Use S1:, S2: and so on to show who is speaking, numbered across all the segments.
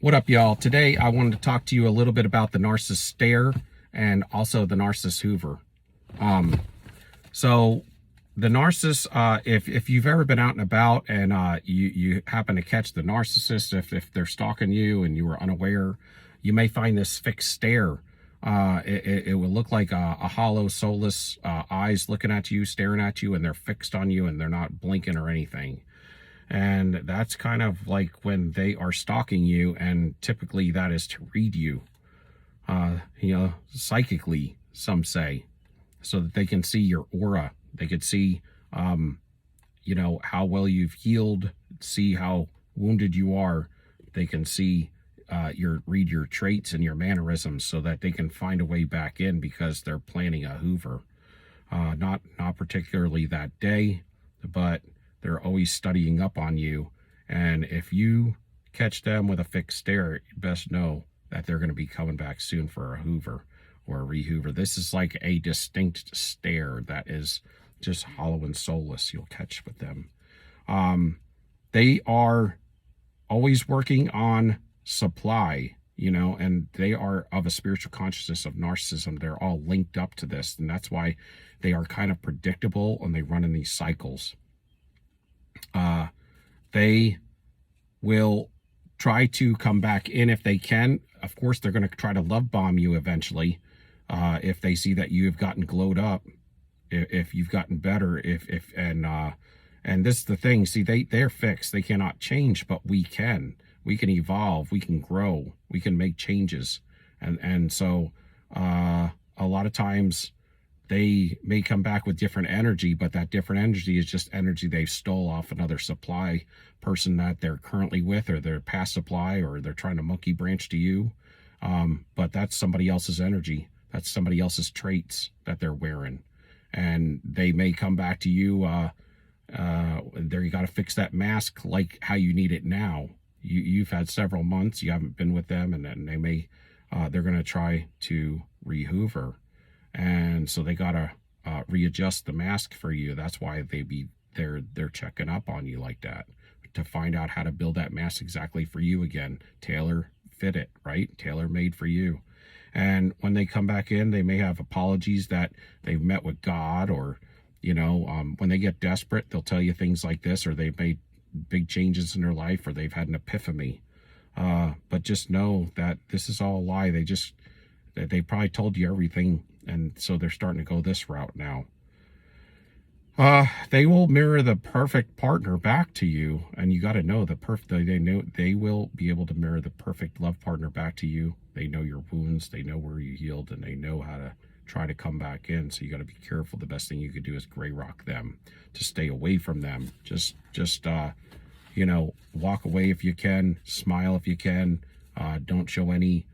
S1: What up, y'all? Today I wanted to talk to you a little bit about the Narcissist stare and also the Narcissist Hoover. So the Narcissist, if you've ever been out and about and you happen to catch the Narcissist, if they're stalking you and you were unaware, you may find this fixed stare. It will look like a hollow, soulless eyes looking at you, staring at you, and they're fixed on you and they're not blinking or anything. And that's kind of like when they are stalking you, and typically that is to read you, psychically, some say, so that they can see your aura. They could see, how well you've healed, see how wounded you are. They can see read your traits and your mannerisms, so that they can find a way back in because they're planning a Hoover. Not particularly that day, but they're always studying up on you. And if you catch them with a fixed stare, you best know that they're going to be coming back soon for a Hoover or a re-Hoover. This is like a distinct stare that is just hollow and soulless you'll catch with them. They are always working on supply, and they are of a spiritual consciousness of narcissism. They're all linked up to this, and that's why they are kind of predictable and they run in these cycles. They will try to come back in if they can. Of course, they're going to try to love bomb you eventually. If they see that you have gotten glowed up, if you've gotten better, and this is the thing. See, they're fixed. They cannot change, but we can evolve. We can grow. We can make changes. And so, a lot of times, they may come back with different energy, but that different energy is just energy they stole off another supply person that they're currently with, or their past supply, or they're trying to monkey branch to you. But that's somebody else's energy. That's somebody else's traits that they're wearing. And they may come back to you, there you got to fix that mask like how you need it now. You've had several months, you haven't been with them, and then they're going to try to re-Hoover. And so they got to readjust the mask for you. That's why they're checking up on you like that, to find out how to build that mask exactly for you again. Tailor fit it, right? Tailor made for you. And when they come back in, they may have apologies that they've met with God, or, when they get desperate, they'll tell you things like this, or they've made big changes in their life, or they've had an epiphany. But just know that this is all a lie. They probably told you everything, and so they're starting to go this route now. They will mirror the perfect partner back to you, and you got to know they will be able to mirror the perfect love partner back to you. They know your wounds, they know where you healed, and they know how to try to come back in. So you got to be careful. The best thing you could do is gray rock them, to stay away from them. Just walk away if you can, smile if you can. Don't show any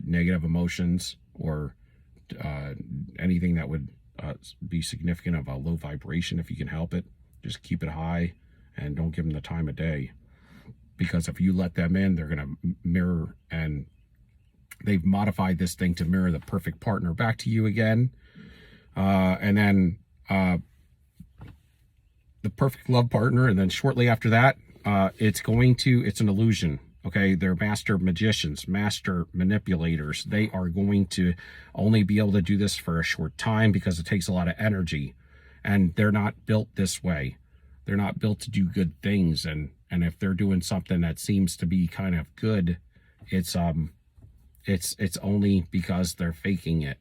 S1: negative emotions or anything that would be significant of a low vibration. If you can help it, just keep it high, and don't give them the time of day, because if you let them in, they're going to mirror, and they've modified this thing to mirror the perfect partner back to you again. And then the perfect love partner, and then shortly after that, it's an illusion. Okay, they're master magicians, master manipulators. They are going to only be able to do this for a short time because it takes a lot of energy, and they're not built this way. They're not built to do good things, and if they're doing something that seems to be kind of good, it's only because they're faking it.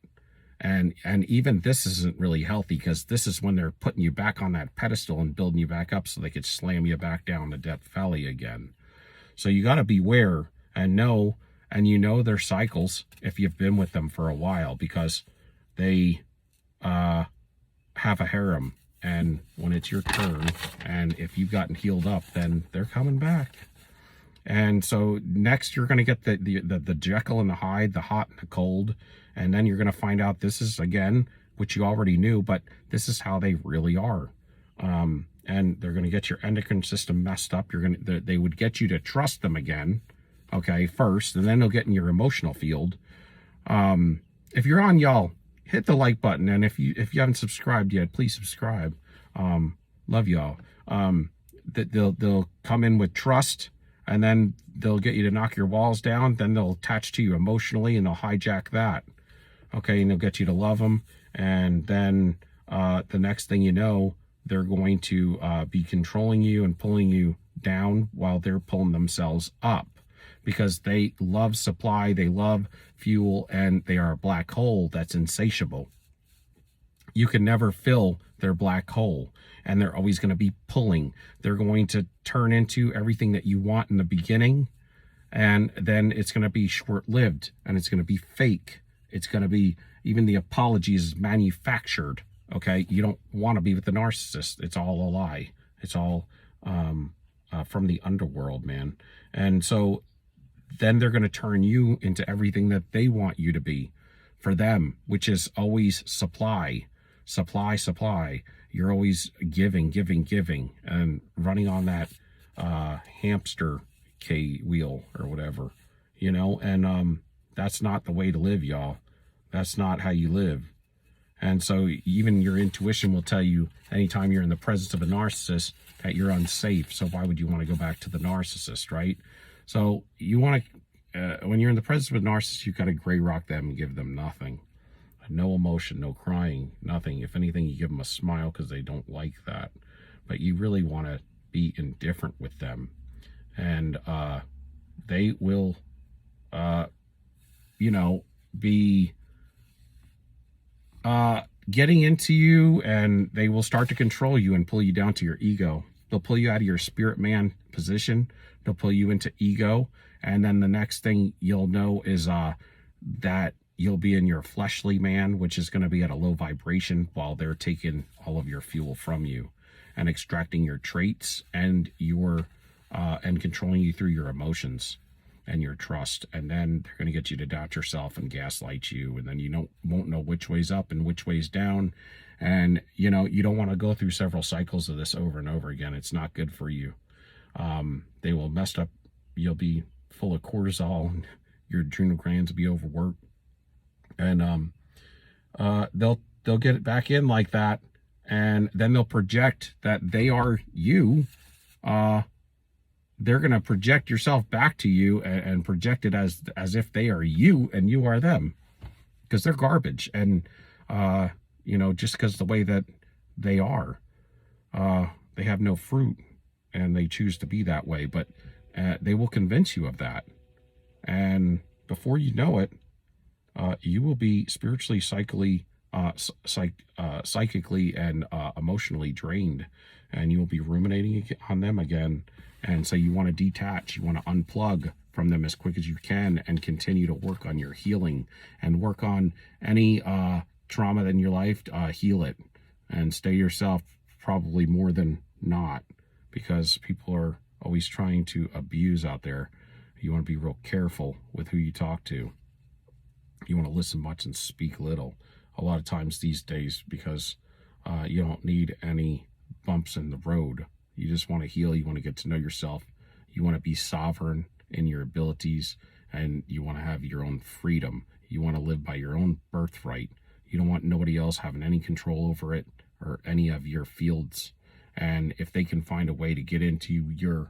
S1: And even this isn't really healthy, because this is when they're putting you back on that pedestal and building you back up so they could slam you back down the Death Valley again. So you got to beware and know, and their cycles if you've been with them for a while, because they have a harem, and when it's your turn, and if you've gotten healed up, then they're coming back. And so next you're going to get the Jekyll and the Hyde, the hot and the cold, and then you're going to find out this is, again, which you already knew, but this is how they really are. And they're going to get your endocrine system messed up. They would get you to trust them again, okay, first, and then they'll get in your emotional field. If you're on, y'all, hit the like button, and if you haven't subscribed yet, please subscribe. Love y'all. They'll come in with trust, and then they'll get you to knock your walls down. Then they'll attach to you emotionally, and they'll hijack that. Okay, and they'll get you to love them, and then the next thing you know, they're going to be controlling you and pulling you down while they're pulling themselves up, because they love supply, they love fuel, and they are a black hole that's insatiable. You can never fill their black hole, and they're always going to be pulling. They're going to turn into everything that you want in the beginning, and then it's going to be short-lived, and it's going to be fake. It's going to be, even the apologies is manufactured. Okay, you don't want to be with the narcissist. It's all a lie. It's all from the underworld, man. And so then they're going to turn you into everything that they want you to be for them, which is always supply, supply, supply. You're always giving, giving, giving, and running on that hamster wheel or whatever, you know. And that's not the way to live, y'all. That's not how you live. And so even your intuition will tell you anytime you're in the presence of a narcissist that you're unsafe. So why would you want to go back to the narcissist, right? So you want to, when you're in the presence of a narcissist, you got to gray rock them and give them nothing. No emotion, no crying, nothing. If anything, you give them a smile because they don't like that. But you really want to be indifferent with them. And they will, you know, be getting into you, and they will start to control you and pull you down to your ego. They'll pull you out of your spirit man position. They'll pull you into ego. And then the next thing you'll know is that you'll be in your fleshly man, which is going to be at a low vibration while they're taking all of your fuel from you and extracting your traits and your and controlling you through your emotions and your trust. And then they're going to get you to doubt yourself and gaslight you, and then you won't know which way's up and which way's down. And you know, you don't want to go through several cycles of this over and over again. It's not good for you. They will mess up. You'll be full of cortisol, and your adrenal glands will be overworked, and they'll get it back in like that, and then they'll project that they are you. They're going to project yourself back to you and project it as if they are you and you are them, because they're garbage. And you know, just because the way that they are, they have no fruit, and they choose to be that way. But they will convince you of that, and before you know it, you will be spiritually, psychically, and emotionally drained, and you will be ruminating on them again. And so you want to detach, you want to unplug from them as quick as you can, and continue to work on your healing and work on any trauma in your life. Heal it and stay yourself, probably more than not, because people are always trying to abuse out there. You want to be real careful with who you talk to. You want to listen much and speak little a lot of times these days, because you don't need any bumps in the road. You just want to heal. You want to get to know yourself. You want to be sovereign in your abilities, and you want to have your own freedom. You want to live by your own birthright. You don't want nobody else having any control over it or any of your fields. And if they can find a way to get into your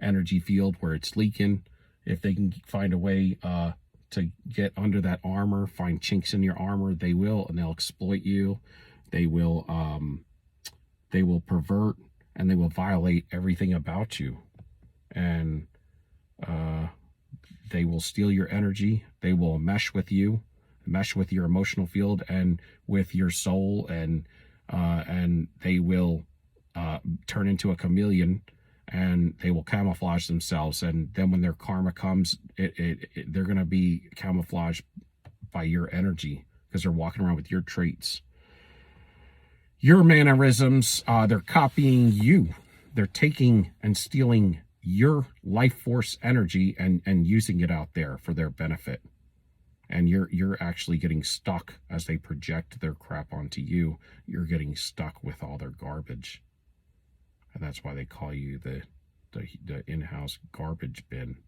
S1: energy field where it's leaking, if they can find a way to get under that armor, find chinks in your armor, they will, and they'll exploit you. They will pervert, and they will violate everything about you. And they will steal your energy. They will mesh with you, mesh with your emotional field and with your soul, and they will turn into a chameleon, and they will camouflage themselves. And then when their karma comes, they're going to be camouflaged by your energy, because they're walking around with your traits, your mannerisms. They're copying you. They're taking and stealing your life force energy and using it out there for their benefit. And you're actually getting stuck as they project their crap onto you. You're getting stuck with all their garbage. And that's why they call you the in-house garbage bin,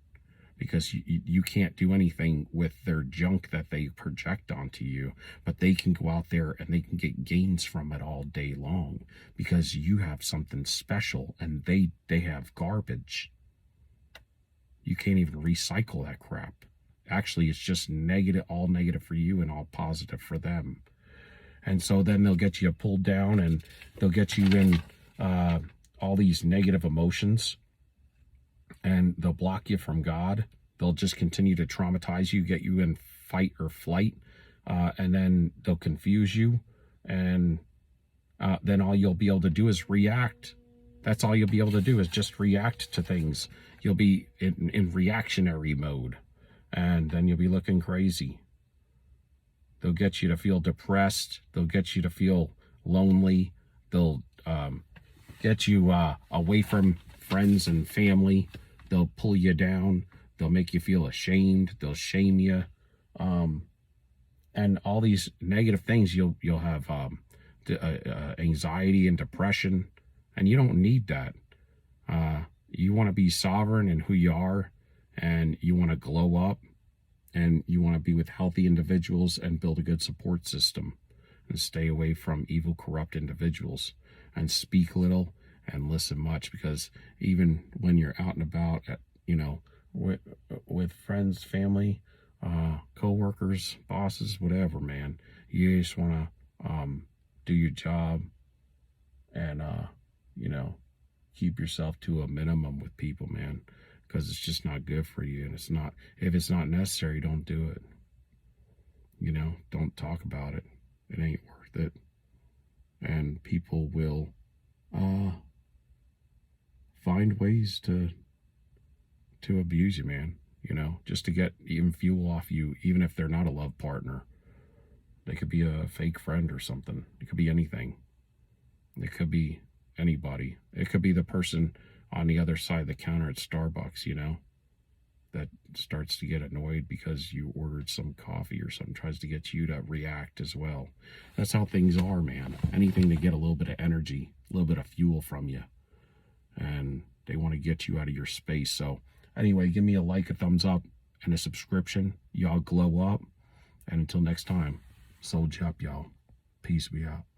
S1: because you can't do anything with their junk that they project onto you, but they can go out there and they can get gains from it all day long, because you have something special and they have garbage. You can't even recycle that crap. Actually, it's just negative, all negative for you and all positive for them. And so then they'll get you pulled down, and they'll get you in all these negative emotions, and they'll block you from God. They'll just continue to traumatize you, get you in fight or flight, and then they'll confuse you, and then all you'll be able to do is react. That's all you'll be able to do, is just react to things. You'll be in reactionary mode, and then you'll be looking crazy. They'll get you to feel depressed. They'll get you to feel lonely. They'll get you away from friends and family. They'll pull you down. They'll make you feel ashamed. They'll shame you. And all these negative things, you'll have anxiety and depression, and you don't need that. You want to be sovereign in who you are, and you want to glow up, and you want to be with healthy individuals and build a good support system, and stay away from evil, corrupt individuals, and speak little and listen much, because even when you're out and about at, with friends, family, co-workers, bosses, whatever, man, you just want to do your job and keep yourself to a minimum with people, man, because it's just not good for you. And if it's not necessary, don't do it. Don't talk about it. It ain't worth it. And people will find ways to abuse you, man, just to get even fuel off you, even if they're not a love partner. They could be a fake friend or something. It could be anything. It could be anybody. It could be the person on the other side of the counter at Starbucks, that starts to get annoyed because you ordered some coffee or something, tries to get you to react as well. That's how things are, man. Anything to get a little bit of energy, a little bit of fuel from you. And they want to get you out of your space. So anyway, give me a like, a thumbs up, and a subscription. Y'all glow up. And until next time, soldier up, y'all. Peace, we out.